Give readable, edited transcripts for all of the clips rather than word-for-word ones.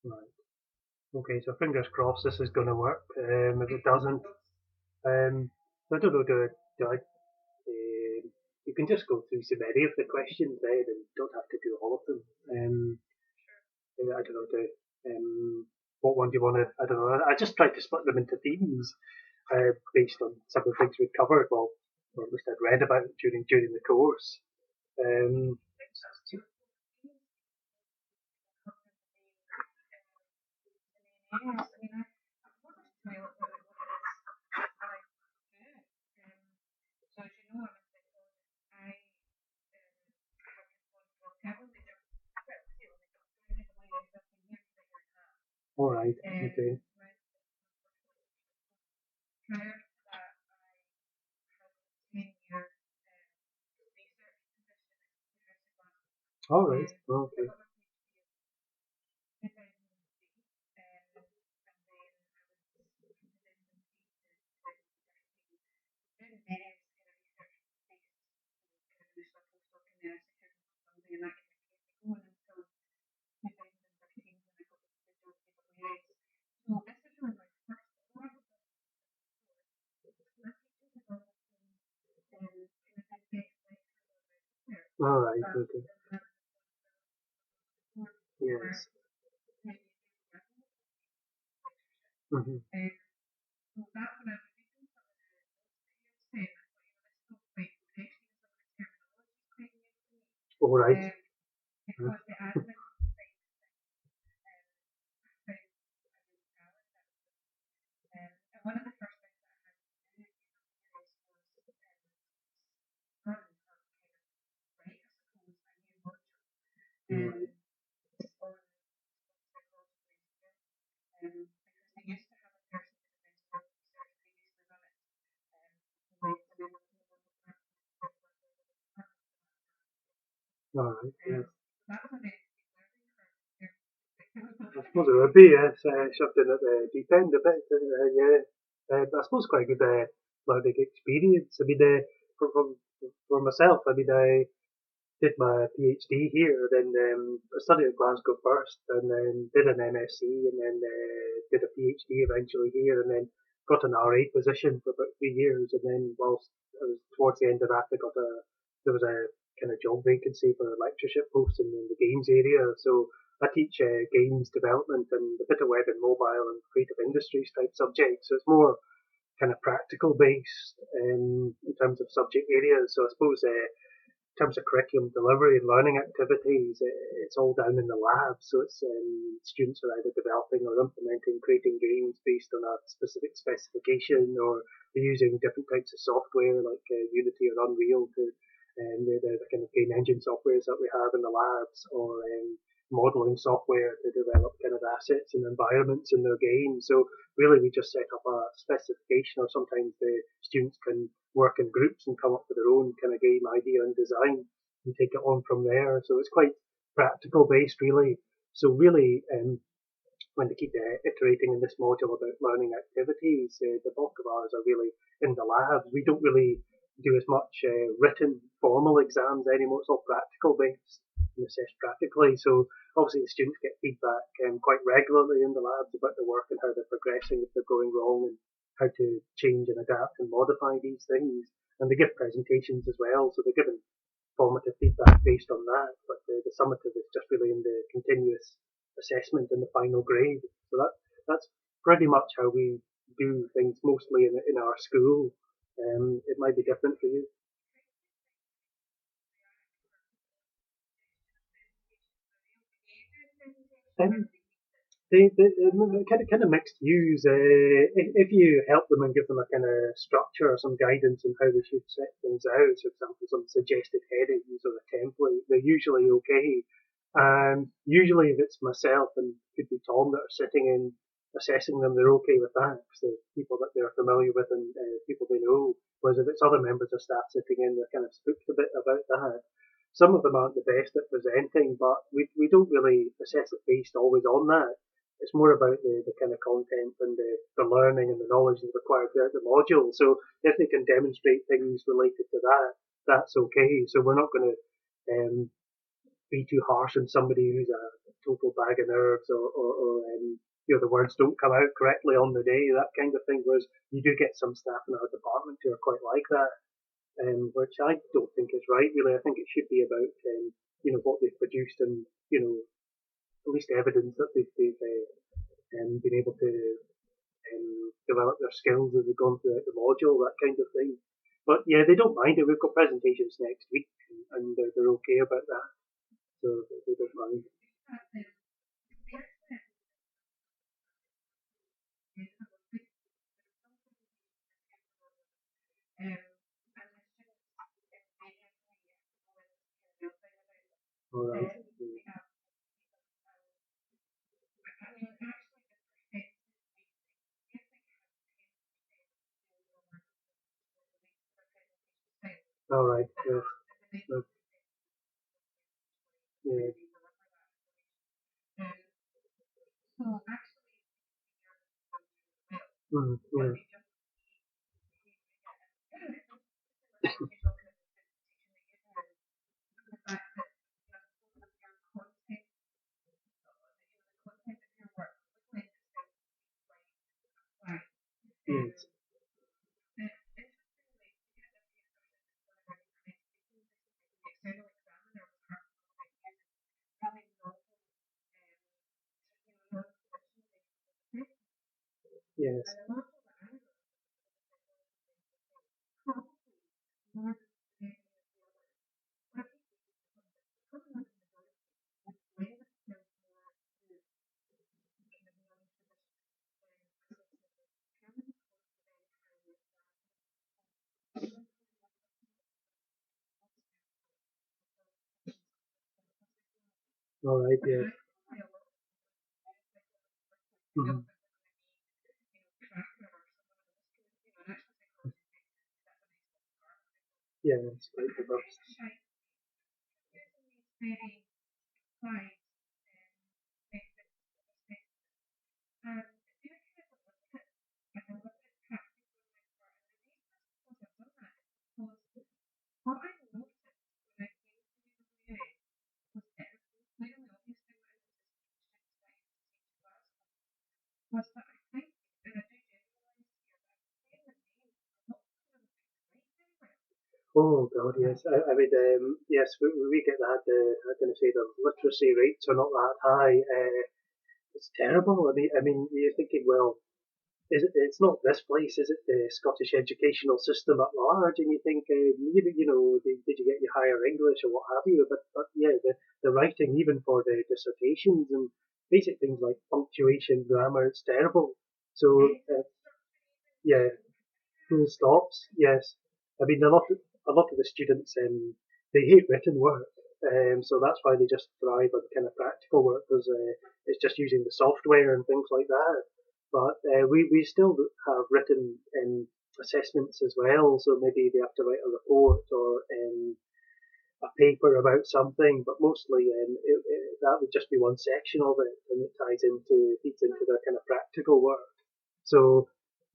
Right. Okay, so fingers crossed this is going to work. If it doesn't, I don't know, do I, you can just go through so many of the questions then and don't have to do all of them. I don't know, what one do you want to, I don't know, I just tried to split them into themes based on some of the things we'd covered, well, or at least I'd read about during the course. Um, all right, okay, all right, okay, all right, okay, yes, mm-hmm. All right, mm, all right, yes. I suppose it would be, yes, shoved in at the deep end a bit, yeah. I suppose quite a good learning experience. I mean, for myself, I mean, I did my PhD here, then I studied in Glasgow first, and then did an MSc, and then did a PhD eventually here, and then got an RA position for about 3 years, and then whilst I was towards the end of that, there was a kind of job vacancy for a lectureship post in the games area, so I teach games development and a bit of web and mobile and creative industries type subjects, so it's more kind of practical based in terms of subject areas. So I suppose in terms of curriculum delivery and learning activities, it's all down in the lab. So it's students are either developing or implementing, creating games based on a specific specification, or they're using different types of software like Unity or Unreal to the kind of game engine softwares that we have in the labs, or modeling software to develop kind of assets and environments in their games. So really, we just set up a specification, or sometimes the students can work in groups and come up with their own kind of game idea and design and take it on from there. So it's quite practical based, really. So really, when they keep iterating in this module about learning activities, the bulk of ours are really in the lab. We don't really do as much written formal exams anymore. It's all practical based and assessed practically. So obviously the students get feedback quite regularly in the labs about their work and how they're progressing, if they're going wrong, and how to change and adapt and modify these things. And they give presentations as well, so they're given formative feedback based on that. But the summative is just really in the continuous assessment and the final grade. So that's pretty much how we do things mostly in our school. It might be different for you. Um, they kind of mixed views. If you help them and give them a kind of structure or some guidance on how they should set things out, for example, some suggested headings or a template, they're usually okay. And usually, if it's myself and could be Tom that are sitting in assessing them, they're okay with that because the people that they're familiar with and people they know. Whereas if it's other members of staff sitting in, they're kind of spooked a bit about that. Some of them aren't the best at presenting, but we don't really assess it based always on that. It's more about the kind of content and the learning and the knowledge that's required throughout the module. So if they can demonstrate things related to that, that's okay. So we're not going to be too harsh on somebody who's a total bag of nerves, or the words don't come out correctly on the day, that kind of thing. Whereas you do get some staff in our department who are quite like that, which I don't think is right. Really, I think it should be about what they've produced and at least evidence that they've been able to develop their skills as they've gone throughout the module, that kind of thing. But yeah, they don't mind it. We've got presentations next week, and they're okay about that, so they don't mind. All right. All right. Yes. No, yeah. Mm, yeah. Yes. Yes. All right. Yes. Mm-hmm. Yeah. It's quite robust. Oh God, yes. I mean, yes, we get that. I'm going to say the literacy rates are not that high. It's terrible. I mean, you're thinking, well, it's not this place, is it? The Scottish educational system at large, and you think, did you get your higher English or what have you? But yeah, the writing, even for the dissertations and basic things like punctuation, grammar, it's terrible. So yeah, full stops. Yes, I mean a lot of the students they hate written work, so that's why they just thrive on kind of practical work because it's just using the software and things like that. But we still have written assessments as well, so maybe they have to write a report or a paper about something, but mostly that would just be one section of it, and it feeds into their kind of practical work. So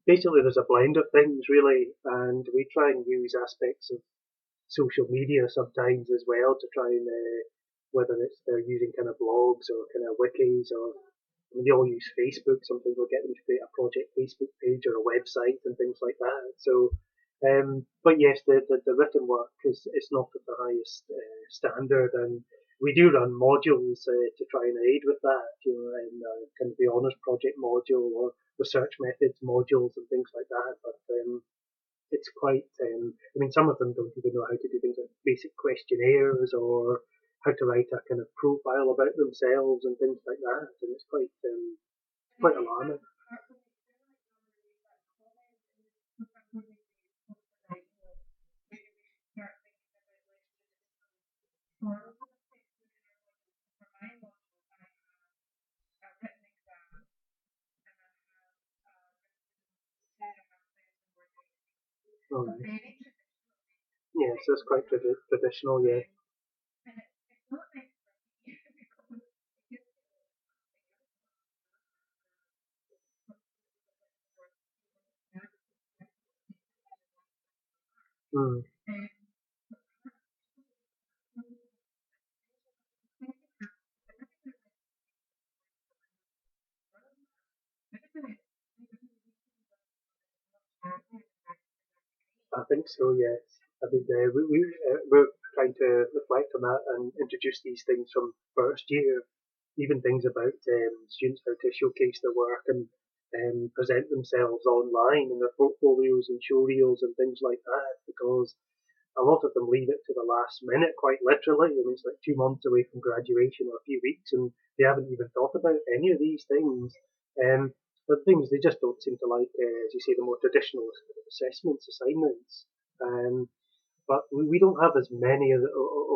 basically there's a blend of things really, and we try and use aspects of social media sometimes as well to try and whether it's they're using kind of blogs or kind of wikis or I mean, they all use Facebook. Sometimes we'll get them to create a project Facebook page or a website and things like that. So, but yes, the written work is not at the highest standard, and we do run modules to try and aid with that. And kind of the honours project module or research methods modules and things like that. But it's quite. I mean, some of them don't even know how to do things like basic questionnaires or how to write a kind of profile about themselves and things like that, and it's quite alarming. Right. Yes, that's quite traditional. Yeah. Mm. I think so, yes. I mean, we're trying to reflect on that and introduce these things from first year, even things about students how to showcase their work and present themselves online in their portfolios and show reels and things like that, because a lot of them leave it to the last minute, quite literally. I mean, it's like 2 months away from graduation or a few weeks, and they haven't even thought about any of these things. But things they just don't seem to like, as you say, the more traditional assessments, assignments. Um, but we don't have as many of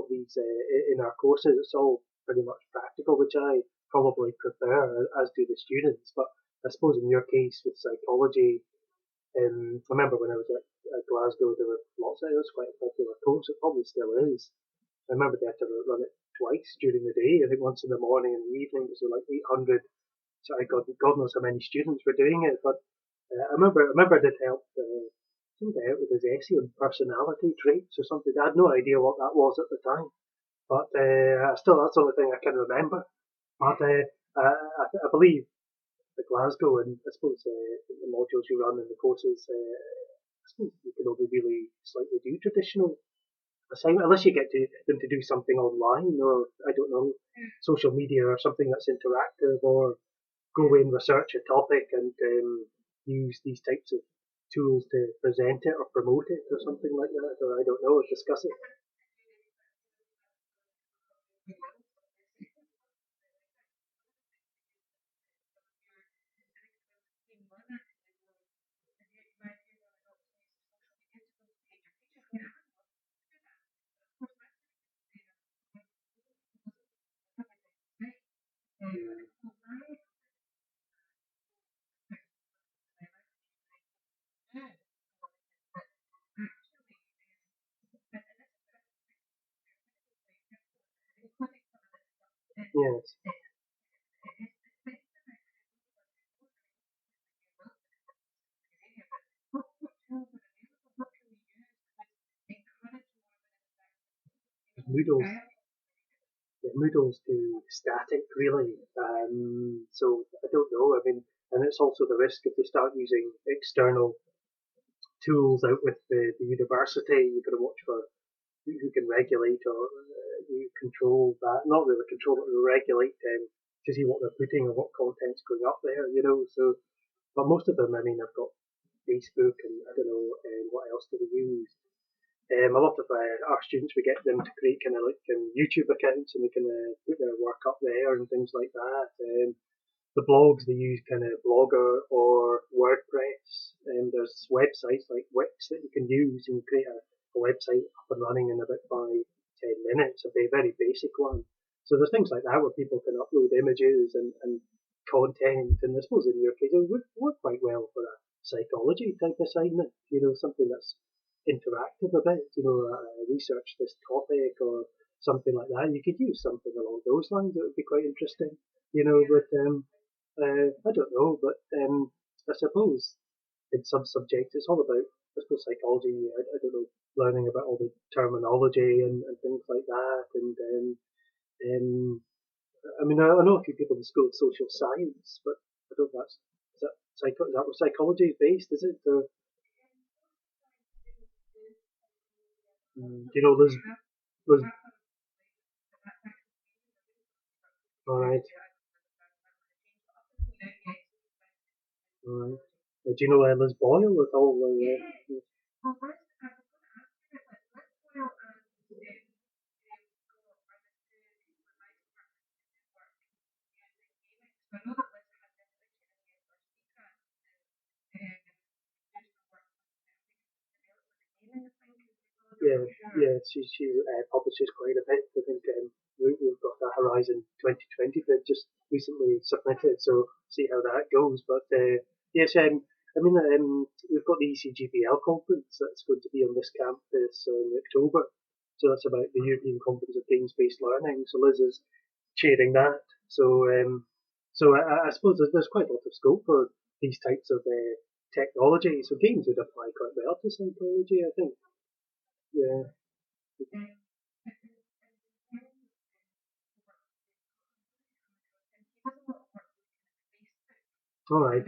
these in our courses. It's all pretty much practical, which I probably prefer, as do the students. But I suppose in your case with psychology, I remember when I was at Glasgow, there were lots of it. It was quite a popular course. It probably still is. I remember they had to run it twice during the day. I think once in the morning and the evening. So like 800. So God knows how many students were doing it. But I remember it helped. Somebody out with his essay on personality traits or something. I had no idea what that was at the time. But still, that's the only thing I can remember. But I believe the Glasgow and I suppose the modules you run and the courses, I suppose you can only really slightly do traditional assignment unless you get them to do something online or I don't know social media or something that's interactive or go away and research a topic and use these types of tools to present it or promote it or something like that or I don't know or discuss it. Yes. Moodles Moodle's too static, really. So I don't know. I mean, and it's also the risk if they start using external tools out with the university. You've got to watch for who can regulate or you control that. Not really control, but regulate them to see what they're putting and what content's going up there. So but most of them, I mean, I've got Facebook and I don't know what else do they use. A lot of our students, we get them to create kind of like YouTube accounts and they can put their work up there and things like that. The blogs, they use kind of Blogger or WordPress. And there's websites like Wix that you can use and create a website up and running in about 5-10 minutes, a very basic one. So there's things like that where people can upload images and content. And I suppose in your case, it would work quite well for a psychology type assignment, something that's interactive a bit, research this topic or something like that. You could use something along those lines. It would be quite interesting, but I don't know, but I suppose in some subjects it's all about, I suppose, psychology. I don't know, learning about all the terminology and things like that. And um, I mean, I know a few people in school of social science, but I don't know if is that where psychology is based? Is it? Do you know Liz, all right, all right. Do you know Liz Boyle with all the? Yeah, yeah, she publishes quite a bit. I think we've got the Horizon 2020 bid just recently submitted, so see how that goes. But yes, I mean, we've got the ECGPL conference that's going to be on this campus in October. So that's about the European Conference of Games-Based Learning. So Liz is chairing that. So I suppose there's quite a lot of scope for these types of technology. So games would apply quite well to psychology, I think. Yeah. All right.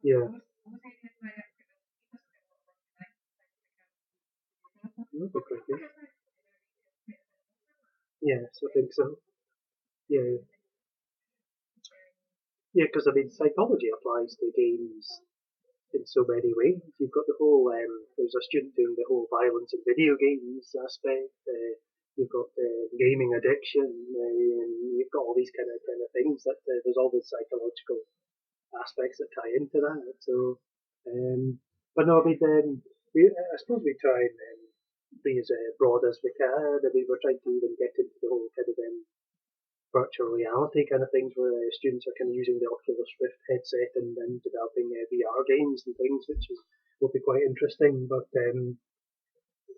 Yeah. That'd be quite good. Yes, I think so. Yeah. Yeah, because I mean, psychology applies to games in so many ways. You've got the whole, there's a student doing the whole violence in video games aspect. You've got gaming addiction, and you've got all these kind of things that there's all the psychological aspects that tie into that. So, but no, I mean, I suppose we try and be as broad as we can. I mean, we're trying to even get into the whole kind of virtual reality kind of things where students are kind of using the Oculus Rift headset and developing VR games and things, which is will be quite interesting. But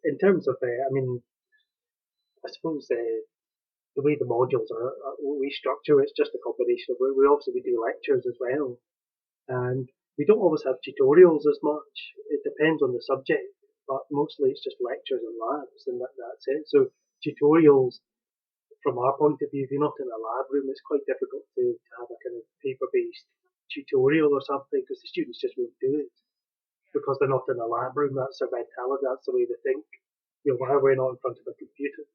in terms of, I mean, I suppose the way the modules are we structure it's just a combination of we also we do lectures as well, and we don't always have tutorials as much. It depends on the subject, but mostly it's just lectures and labs, and that's it. So tutorials from our point of view, if you're not in a lab room, it's quite difficult to have a kind of paper-based tutorial or something because the students just won't do it because they're not in a lab room. That's their mentality. That's the way they think. You know, why are we not in front of a computer?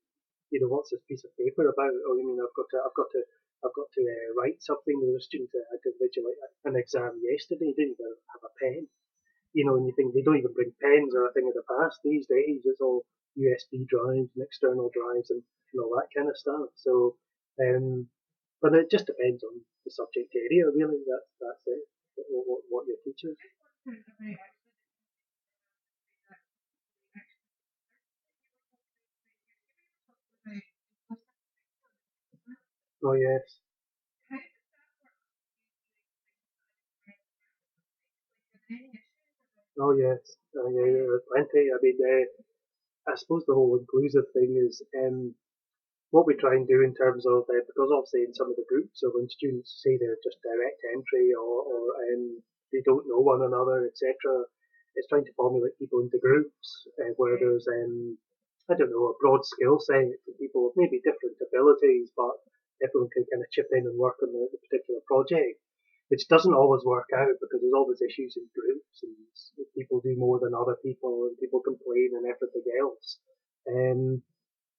You know, what's this piece of paper about? Oh, you mean I've got to write something. There was a student that had to invigilate an exam yesterday. He didn't even have a pen. You know, and you think they don't even bring pens or a thing of the past these days. It's all USB drives and external drives and all that kind of stuff. So, but it just depends on the subject area, really. That's it. What your teachers. Oh yes. Oh yes. Yeah, yeah, plenty. I mean, I suppose the whole inclusive thing is what we try and do in terms of because obviously in some of the groups, so when students say they're just direct entry or they don't know one another, etc., it's trying to formulate people into groups where there's I don't know a broad skill set for people with maybe different abilities, but everyone can kind of chip in and work on the particular project. Which doesn't always work out because there's always issues in groups and people do more than other people and people complain and everything else. Um,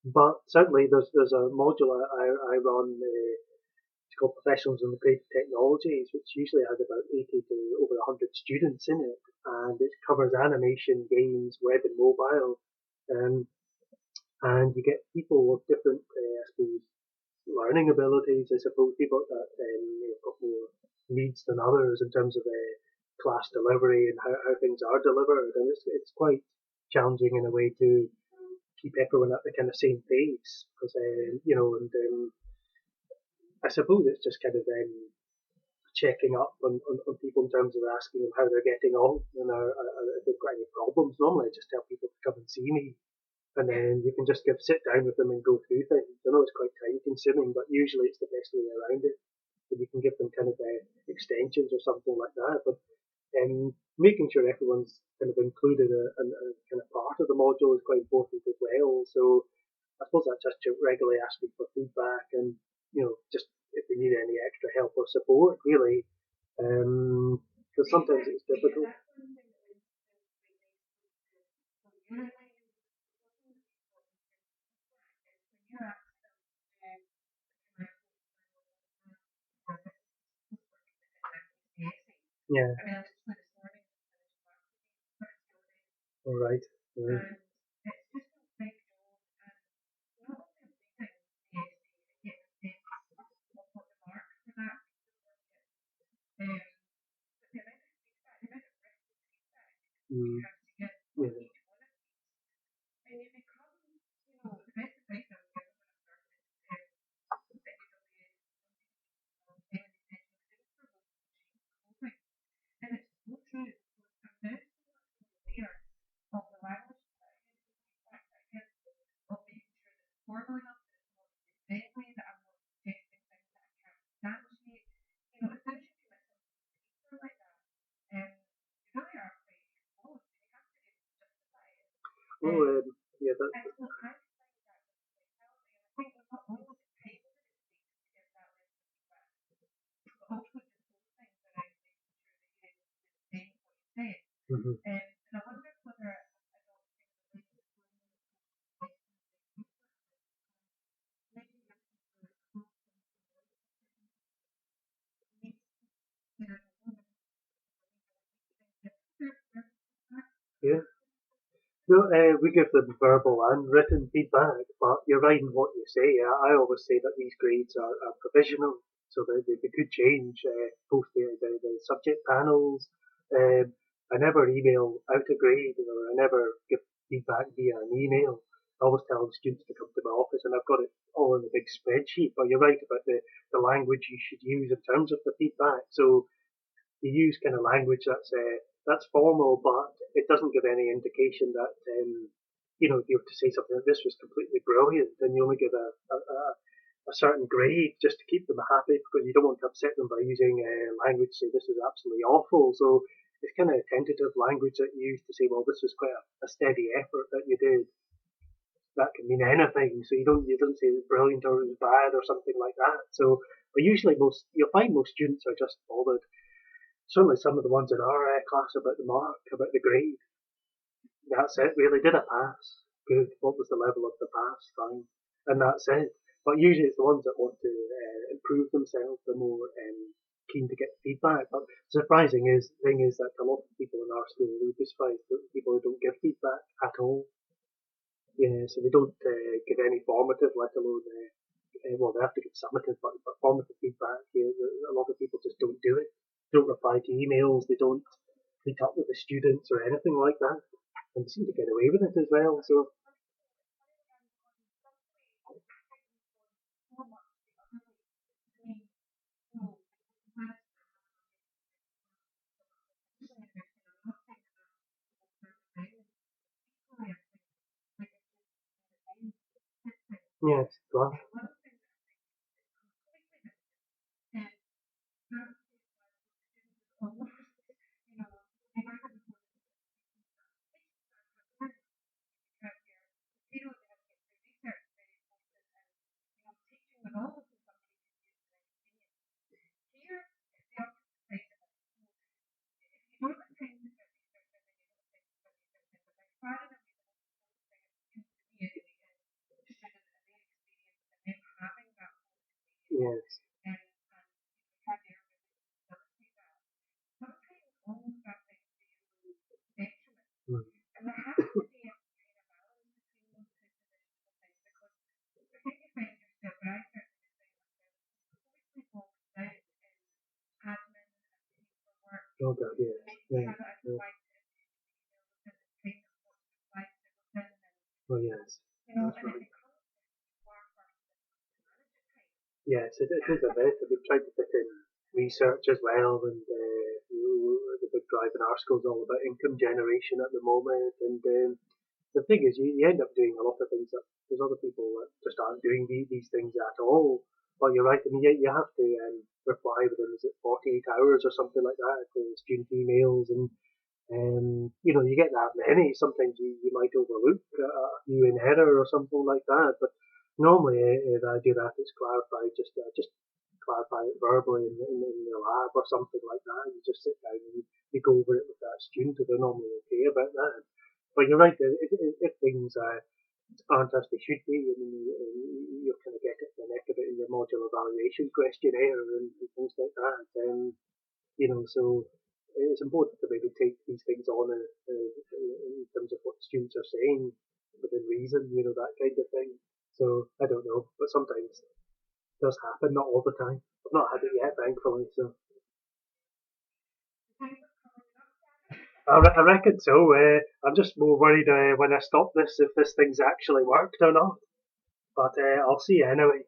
but certainly, there's a module I run. It's called Professionals in the Creative Technologies, which usually has about 80 to over 100 students in it, and it covers animation, games, web, and mobile. Um, and you get people with different, I suppose, learning abilities. I suppose people that got more needs than others in terms of class delivery and how things are delivered, and it's quite challenging in a way to keep everyone at the kind of same pace because and I suppose it's just kind of checking up on people in terms of asking them how they're getting on and if they've got any problems. Normally, I just tell people to come and see me, and then you can just sit down with them and go through things. I know it's quite time consuming, but usually it's the best way around it. And you can give them kind of extensions or something like that. But making sure everyone's kind of included and kind of part of the module is quite important as well. So I suppose that's just regularly asking for feedback and just if they need any extra help or support, really, because sometimes it's difficult. Yeah. All right. Yeah. Mm. Yeah. Well, yeah, that, mhm. Yeah. No, we give them verbal and written feedback, but you're right in what you say. I always say that these grades are provisional, so they could change post the subject panels. Um, I never email out a grade, or I never give feedback via an email. I always tell the students to come to my office, and I've got it all in a big spreadsheet. But you're right about the language you should use in terms of the feedback. So you use kind of language that's formal, but it doesn't give any indication that if you have to say something like this was completely brilliant, then you only give a certain grade just to keep them happy because you don't want to upset them by using language to say this is absolutely awful. So it's kind of tentative language that you use to say, well, this was quite a steady effort that you did. That can mean anything. So you don't say it was brilliant or it was bad or something like that. So, but usually you'll find most students are just bothered, certainly some of the ones in our class about the mark, about the grade. That's it, really. Did I pass? Good. What was the level of the pass? Fine. And that's it. But usually it's the ones that want to improve themselves, the more keen to get feedback. But the surprising thing is that a lot of people in our school would be surprised that people who don't give feedback at all. Yeah, so they don't give any formative, let alone well, they have to give summative, but formative feedback. A lot of people just don't do it. Don't reply to emails. They don't meet up with the students or anything like that, and they seem to get away with it as well. So yes, well, yes. Mm. Oh God, yes, yeah, yeah. Oh yes, that's right. Yes, it is a bit. We've tried to fit in research as well, and the big drive in our school is all about income generation at the moment. And the thing is, you end up doing a lot of things that there's other people that just aren't doing these things at all. But you're right. I mean, you have to reply within is it 48 hours or something like that to student emails, and you get that many. Sometimes you might overlook a few in error or something like that. But normally, if I do that, it's clarified. Just clarify it verbally in the lab or something like that. You just sit down and you go over it with that student, and they're normally okay about that. But you're right. If things aren't as they should be, I mean, you kind of get it in the neck of it in your module evaluation questionnaire and things like that. So it's important to maybe take these things on in terms of what students are saying within reason, that kind of thing. So I don't know, but sometimes it does happen, not all the time. I've not had it yet, thankfully. So I reckon so. I'm just more worried when I stop this if this thing's actually worked or not. But I'll see you anyway.